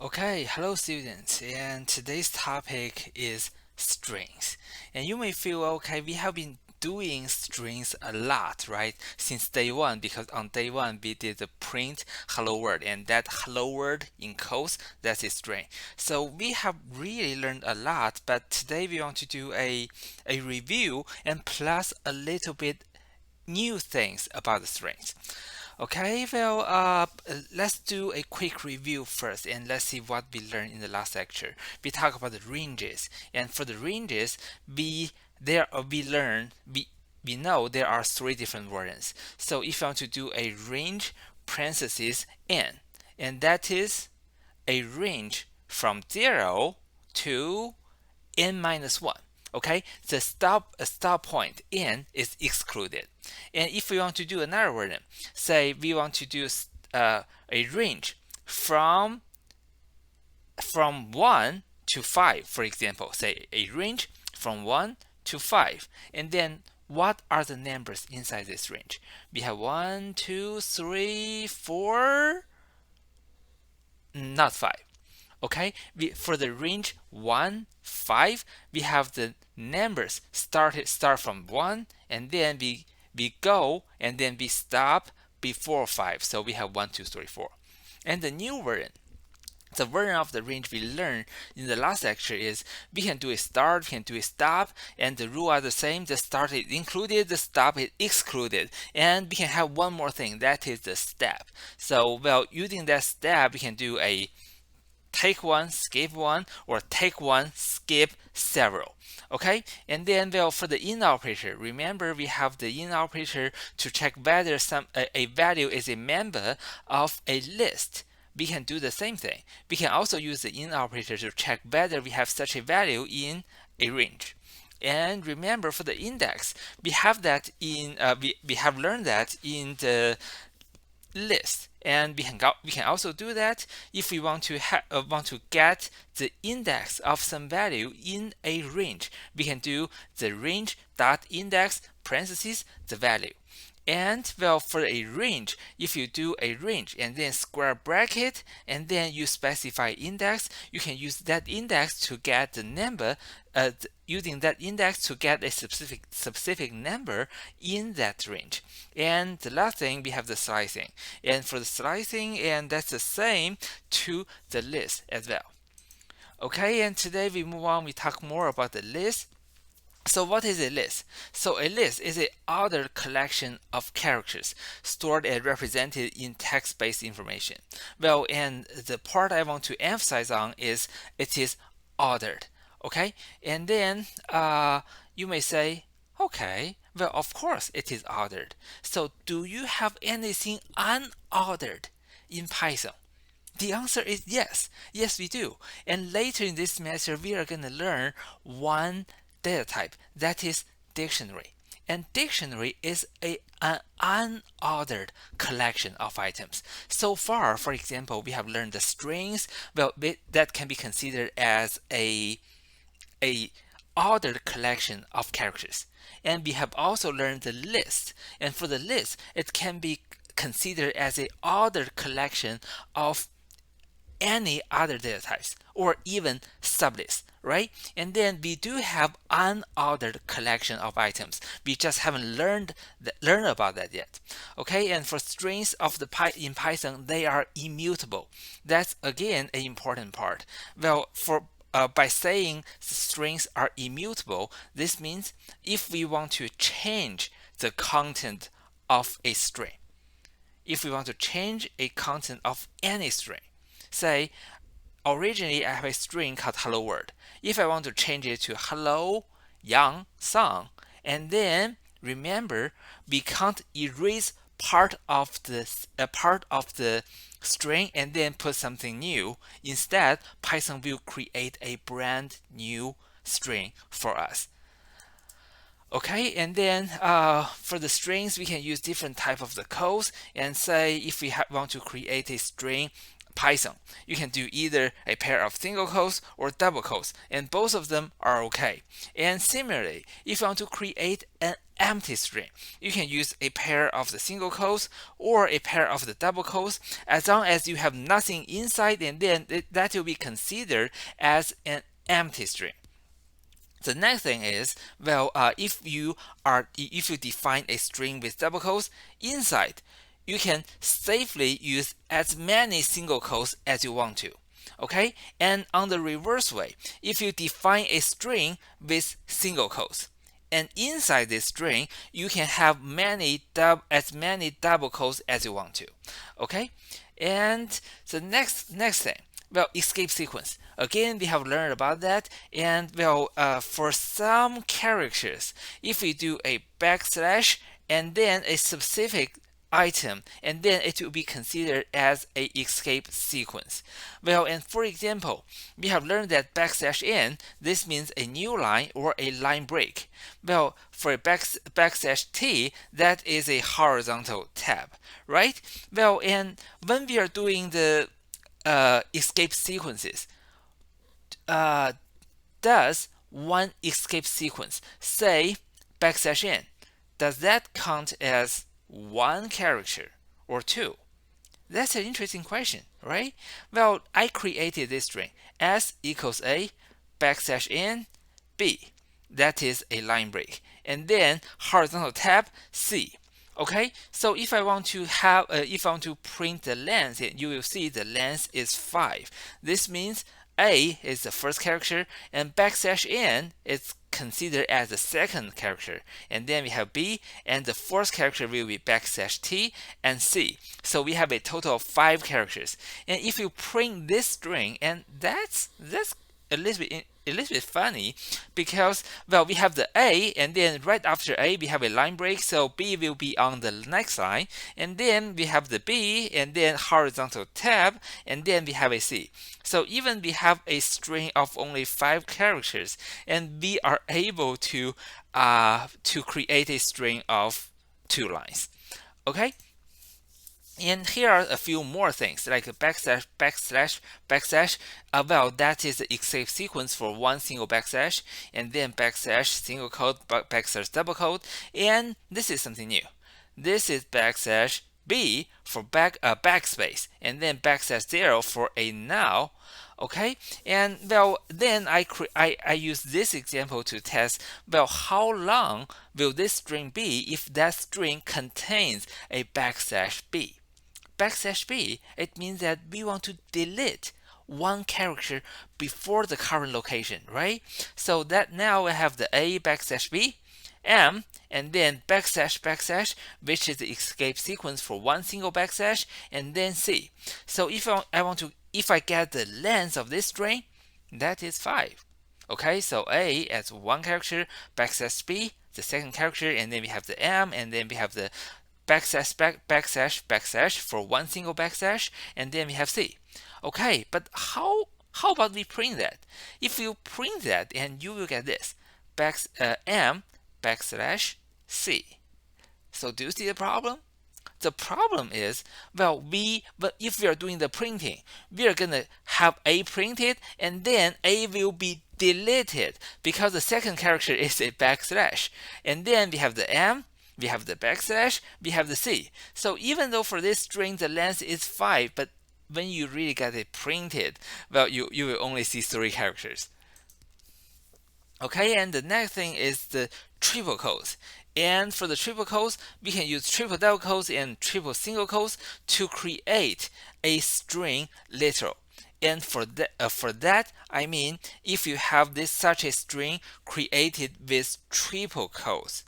Okay, hello students, and today's topic is strings. And you may feel okay, we have been doing strings a lot, right? Since day one, because on day one we did the print hello world, and that hello world in quotes, that's a string. So we have really learned a lot, but today we want to do a review and plus a little bit new things about the strings. Okay, well, let's do a quick review first, and let's see what we learned in the last lecture. We talked about the ranges, and for the ranges, we know there are three different variants. So if you want to do a range parentheses n, and that is a range from 0 to n minus 1. Okay, the stop point n is excluded. And if we want to do another version, say we want to do a range from 1 to 5, for example, say a range from 1 to 5, and then what are the numbers inside this range? We have 1, 2, 3, 4, not 5. Okay, for the range 1, 5, we have the numbers start from 1, and then we go and then we stop before 5. So we have 1, 2, 3, 4. And the new version, the version of the range we learned in the last lecture is we can do a start, we can do a stop, and the rule are the same. The start is included, the stop is excluded, and we can have one more thing, that is the step. So, well, using that step, we can do a take one, skip one, or take one, skip several. Okay, and then well, for the in operator, remember we have the in operator to check whether a value is a member of a list. We can do the same thing. We can also use the in operator to check whether we have such a value in a range. And remember, for the index, we have that in we have learned that in the list, and we can also do that if we want to get the index of some value in a range. We can do the range dot index parentheses the value. And well, for a range, if you do a range and then square bracket and then you specify index, you can use that index to get the number, using that index to get a specific number in that range. And the last thing, we have the slicing. And for the slicing, and that's the same to the list as well. Okay, and today we move on, we talk more about the list. So what is a list? So a list is an ordered collection of characters stored and represented in text-based information. Well, and the part I want to emphasize on is it is ordered. Okay, and then you may say, okay, well, of course it is ordered. So do you have anything unordered in Python? The answer is yes. Yes, we do. And later in this semester, we are going to learn one data type, that is dictionary. And dictionary is an unordered collection of items. So far, for example, we have learned the strings. Well, that can be considered as a ordered collection of characters. And we have also learned the list. And for the list, it can be considered as an ordered collection of any other data types or even sublists, right? And then we do have unordered collection of items. We just haven't learned about that yet. Okay, and for strings of in Python, they are immutable. That's again an important part. Well, by saying strings are immutable, this means if we want to change the content of a string, if we want to change a content of any string, say, originally I have a string called hello world. If I want to change it to hello young song, and then remember we can't erase part of the string and then put something new. Instead, Python will create a brand new string for us. Okay, and then for the strings, we can use different type of the codes. And say if we want to create a string Python. You can do either a pair of single quotes or double quotes, and both of them are okay. And similarly, if you want to create an empty string, you can use a pair of the single quotes or a pair of the double quotes, as long as you have nothing inside, and then that will be considered as an empty string. The next thing is, well, if you define a string with double quotes inside, you can safely use as many single quotes as you want to. Okay, and on the reverse way, if you define a string with single quotes, and inside this string you can have as many double quotes as you want to. Okay, and the next thing, well, escape sequence. Again, we have learned about that, and well, for some characters, if we do a backslash and then a specific item, and then it will be considered as a escape sequence. Well, and for example, we have learned that \n, this means a new line or a line break. Well, for a \t, that is a horizontal tab, right? Well, and when we are doing the escape sequences, does one escape sequence, say \n, does that count as one character or two? That's an interesting question, right? Well, I created this string s equals a \n b. That is a line break, and then horizontal tab c. Okay, so if I want to print the length, you will see the length is 5. This means a is the first character, and \n is considered as the second character, and then we have b, and the fourth character will be \t and c. So we have a total of 5 characters. And if you print this string, and that's a little bit funny, because, well, we have the a, and then right after a we have a line break, so b will be on the next line, and then we have the b, and then horizontal tab, and then we have a c. So even we have a string of only 5 characters, and we are able to create a string of 2 lines. Okay. And here are a few more things, like a backslash. Well, that is the escape sequence for one single backslash, and then backslash single quote, backslash double quote, and this is something new. This is backslash b for backspace, and then backslash 0 for a null. Okay, and well, then I use this example to test, well, how long will this string be if that string contains a backslash b. Backslash b, it means that we want to delete one character before the current location, right? So that now we have the a backslash b, m, and then backslash, which is the escape sequence for one single backslash, and then c. So if I get the length of this string, that is 5. Okay, so a as one character, backslash b, the second character, and then we have the m, and then we have the backslash for one single backslash, and then we have c. Okay, but how about we print that? If you print that, and you will get this m backslash c. So do you see the problem? The problem is, well, if we are doing the printing, we are gonna have a printed, and then a will be deleted because the second character is a backslash, and then we have the m, we have the backslash, we have the c. So even though for this string the length is 5, but when you really get it printed, well, you will only see 3 characters. Okay, and the next thing is the triple quotes. And for the triple quotes, we can use triple double quotes and triple single quotes to create a string literal. And for that, I mean, if you have such a string created with triple quotes,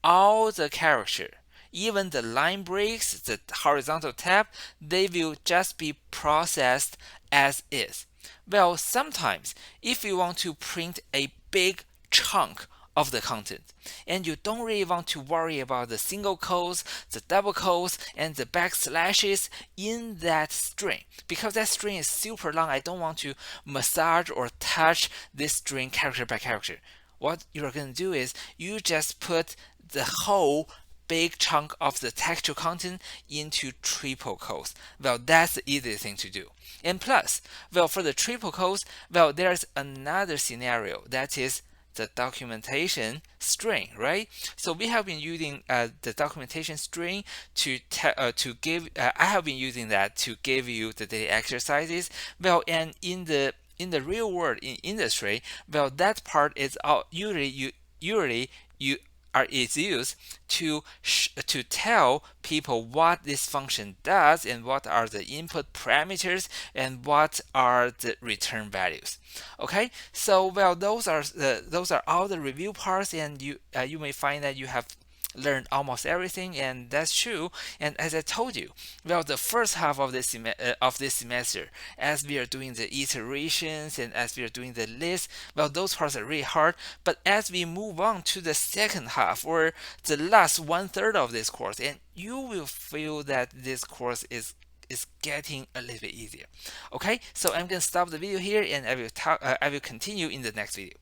all the character, even the line breaks, the horizontal tab, they will just be processed as is. Well, sometimes if you want to print a big chunk of the content, and you don't really want to worry about the single quotes, the double quotes, and the backslashes in that string, because that string is super long, I don't want to massage or touch this string character by character. What you're going to do is you just put the whole big chunk of the textual content into triple quotes. Well, that's the easiest thing to do. And plus, well, for the triple quotes, well, there's another scenario, that is the documentation string, right? So we have been using the documentation string to give. I have been using that to give you the daily exercises. Well, and in the real world in industry, well, that part is usually you is used to tell people what this function does and what are the input parameters and what are the return values. Okay, so well, those are all the review parts, and you may find that you have learned almost everything, and that's true. And as I told you, well, the first half of this semester, as we are doing the iterations and as we are doing the list, well, those parts are really hard. But as we move on to the second half, or the last 1/3 of this course, and you will feel that this course is getting a little bit easier. Okay, so I'm gonna stop the video here, and I will continue in the next video.